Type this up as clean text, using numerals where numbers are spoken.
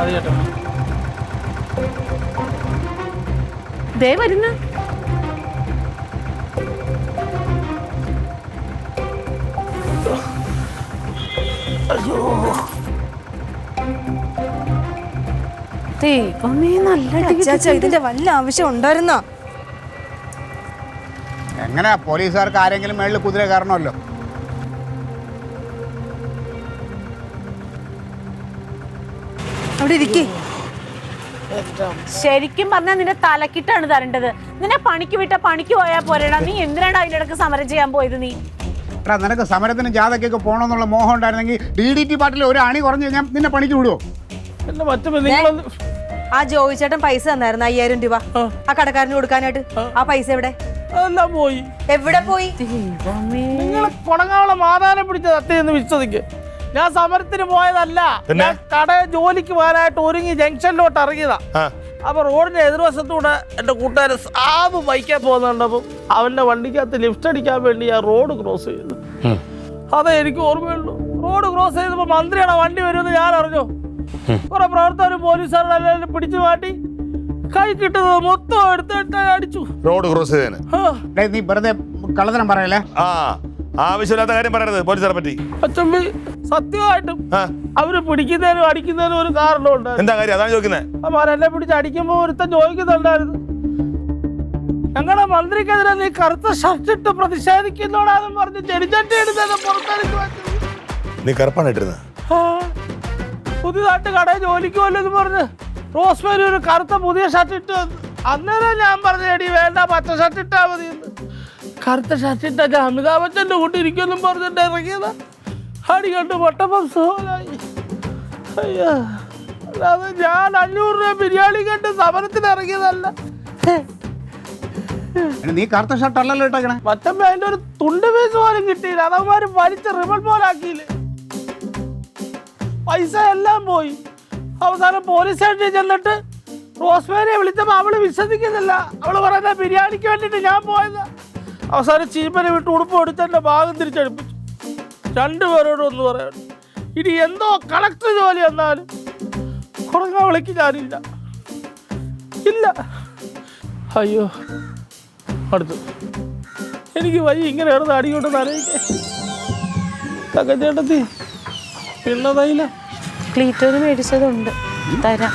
മതി ചേട്ടാ. ദേ വരുന്ന ദൈവമേ, നല്ല ഇതിന്റെ വല്ല ആവശ്യം ഉണ്ടായിരുന്നോ? എങ്ങനെ പോലീസുകാർക്ക് ആരെങ്കിലും മേളിൽ കുതിര കയറണമല്ലോ. അവിടെ ഇരിക്കേ. ശരിക്കും പറഞ്ഞാൽ നിന്റെ തലക്കിട്ടാണ് തരേണ്ടത്. നിന്നെ പണിക്ക് വിട്ട പണിക്ക് പോയാ പോരടാ. നീ എന്തിനാണ് അതിന്റെ ഇടക്ക് സമരം ചെയ്യാൻ പോയത്? നീ എടാ, നിനക്ക് സമരത്തിന് ജാഥയ്ക്കൊക്കെ പോകണമെന്നുള്ള മോഹം ഉണ്ടായിരുന്നെങ്കിൽ DDT പാർട്ടിയിൽ ഒരു അണി കുറഞ്ഞ് കഴിഞ്ഞാൽ നിന്നെ പണിക്ക് വിടുവോ? എന്നെ മറ്റു ആ ജോയി ചേട്ടൻ പൈസ തന്നായിരുന്നു 5000 രൂപ ആ കടക്കാരന് കൊടുക്കാനായിട്ട്. ആ പൈസ എവിടെ? അതെല്ലാം പോയി. എവിടെ പോയി? നിങ്ങൾ കൊണങ്ങാവളെ മാതാനം പിടിച്ച സത്യം വിശ്വസിക്ക്. ഞാൻ സമരത്തിന് പോയതല്ല. ഞാൻ കടയിൽ ജോലിക്ക് പോകാനായിട്ട് ഒരുങ്ങി ജംഗ്ഷനിലോട്ട് ഇറങ്ങിയതാ. അപ്പൊ റോഡിന്റെ എതിർവശത്തൂടെ എന്റെ കൂട്ടുകാരൻ സാബ് ബൈക്കാൻ പോകുന്നുണ്ടപ്പം അവന്റെ വണ്ടിക്കകത്ത് ലിഫ്റ്റ് അടിക്കാൻ വേണ്ടി ഞാൻ റോഡ് ക്രോസ് ചെയ്തു. അതേ എനിക്ക് ഓർമ്മയുള്ളൂ. റോഡ് ക്രോസ് ചെയ്തപ്പോ മന്ത്രിയുടെ വണ്ടി വരുമെന്ന് ഞാൻ അറിഞ്ഞു. കുറെ പ്രവർത്തകരും പോലീസുകാരെല്ലാം പിടിച്ചു മാറ്റി കൈ കിട്ടുന്നത് മൊത്തം എടുത്തിട്ട് അടിച്ചു. റോഡ് ക്രോസ് ചെയ്തേന് നീ വെറുതെ കള്ളത്തരം പറയല്ലേ. ആവശ്യമില്ലാത്ത കാര്യം പറയരുത് പോലീസുകാരെ പറ്റി. അച്ചമ്പി, സത്യമായിട്ടും അവര് പിടിക്കുന്നതിനും അടിക്കുന്നതിനും ഒരു കാരണമുണ്ട്. എന്താ കാര്യം? അതാണ് ചോദിക്കുന്നത്. അപ്പൊ എന്നെ പിടിച്ച് അടിക്കുമ്പോ ഒരുത്തൻ ചോദിക്കുന്നുണ്ടായിരുന്നു, ഞങ്ങളുടെ മന്ത്രിക്കെതിരെ നീ കറുത്ത ഷർട്ട് ഇട്ട് പ്രതിഷേധിക്കുന്നോടാന്ന് പറഞ്ഞ് ചെടിച്ചട്ടി എടുത്തത് പുറത്തെടുത്ത് വെച്ചത്. നീ കറുപ്പാണ് ഇട്ടിരുന്നത്? പുതിയതായിട്ട് കടയിൽ ജോലിക്ക് പോലെന്ന് പറഞ്ഞ് റോസ്മേരി ഒരു കറുത്ത പുതിയ ഷർട്ട് ഇട്ട് വന്നു. അന്നേരം ഞാൻ പറഞ്ഞു, എടി വേണ്ട, പച്ച ഷർട്ട് ഇട്ടാ മതി എന്ന്. കറുത്ത ഷർട്ട് ഇട്ടാ ഞാൻ അമിതാഭ് ബച്ചന്റെ കൂട്ടി ഇരിക്കുമെന്നും പറഞ്ഞിട്ട് ഇറങ്ങിയതാ. അടി കണ്ട് പൊട്ടപ്പം സോലായി. അയ്യോ, അല്ലാതെ ഞാൻ 500 രൂപ ബിരിയാണി കണ്ട് സമരത്തിന് ഇറങ്ങിയതല്ല. നീ കറുത്ത ഷർട്ട് അല്ലല്ലോ ഇട്ടേക്കണേ. മറ്റമ്മ അതിന്റെ ഒരു തുണ്ട് പീസ് പോലും കിട്ടിയില്ല. അതവന്മാര് വലിച്ച റിബൺ പോലാക്കിയില്ല. പൈസ എല്ലാം പോയി. അവസാനം പോലീസ് സ്റ്റേഷനിൽ ചെന്നിട്ട് റോസ്മേരിയെ വിളിച്ചപ്പോൾ അവള് വിശ്വസിക്കുന്നില്ല. അവള് പറയുന്ന ബിരിയാണിക്ക് വേണ്ടിയിട്ട് ഞാൻ പോയത്. അവസാനം ചീപ്പനെ വിട്ട് ഉടുപ്പ് എടുത്തെന്റെ ഭാഗം തിരിച്ചടിപ്പിച്ചു. 2 പേരോട് ഒന്ന് പറയാൻ. ഇനി എന്തോ കളക്ടർ ജോലി വന്നാലും കുറങ്ങാ വിളിക്ക് ഞാനില്ല. ഇല്ല. അയ്യോ, അടുത്തു എനിക്ക് വയ്യ ഇങ്ങനെ ഇടന്ന് അടികൊണ്ട് നനയിക്കേ. തകച്ചേട്ടത്തി പിന്നതയില്ല. ക്ലീറ്റോന് മേടിച്ചതുണ്ട്, തരാം.